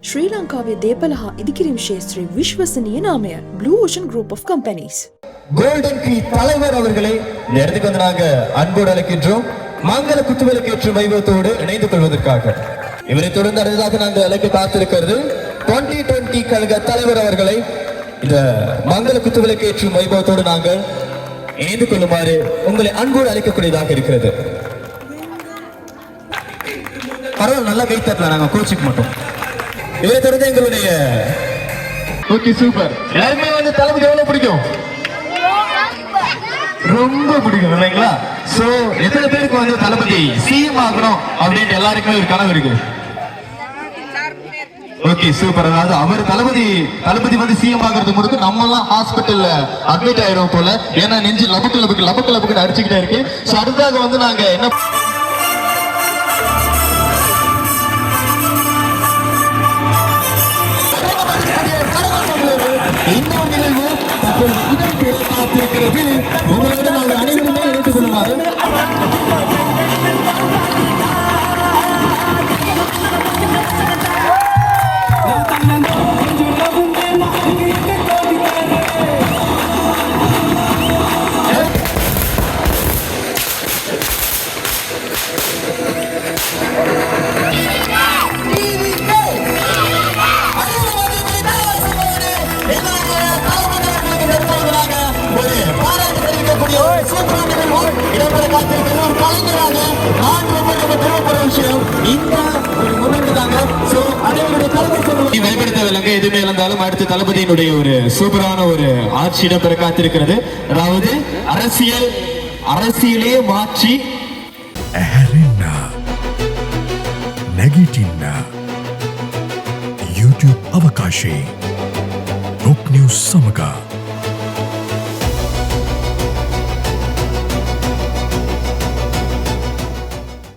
ශ්‍රීලංකාවේ දේපල හා ඉදිකිරීම් ශේත්‍රයේ විශ්වසනීය නාමය Blue Ocean Group of Companies. Golden key தலைவர் அவர்களை இந்த இடத்துக்கு வந்து நாங்க அன்போடு அழைக்கின்றோம். மங்கள குத்துவிளக்கேற்றும் வைபவத்தோடு இணைந்து கொள்வதற்காக. இவரை தொடர்ந்து அடுத்ததாக நாங்கள் அழைக்க காத்திருக்கிறது 2020 கழக தலைவர் அவர்களை இந்த மங்கள குத்துவிளக்கேற்றும் வைபவத்தோடு நாங்கள் இணைந்து கொள்ளுமாறு உங்களை அன்போடு அழைக்கக்கூடியதாக இருக்கிறது. பரவாயில்ல, நல்லா கை தட்டலாம், நாங்க கோச்சிக்க மாட்டோம். இவரை தொடர்ந்து எங்களுடைய ஓகே சூப்பர். எல்லாருமே வந்து தளபதி எவ்வளவு பிடிக்கும்? ரொம்ப பிடிக்கும் இல்லைங்களா? சோ எத்தனை பேருக்கு வந்து தளபதி சிஎம் ஆகணும் அப்படின்ட்டு எல்லாருக்குமே ஒரு கனவு இருக்கு? Okay super. அதாவது அவர் தளபதி வந்து சிஎம் ஆகிறதுக்கு முன்னாடி நம்ம எல்லாம் ஹாஸ்பிட்டல்ல அட்மிட் ஆயிரும் போல. ஏன்னா நெஞ்சு லபக்கு அடிச்சுக்கிட்டே இருக்கு. சோ அடுத்ததாக வந்து நாங்க என்ன இன்னும் நிகழ்வு காத்திருக்கிறது. உங்களோட நாங்கள் அனைவருமே எடுத்துக் கொள்ளுமாறு எதுவுமே இழந்தாலும் அடுத்து தளபதியினுடைய ஒரு சூப்பரான ஒரு ஆட்சி இடம்பெற காத்திருக்கிறது. அதாவது அரசியலே மாற்றி YouTube අවකාශයේ Rock News සමග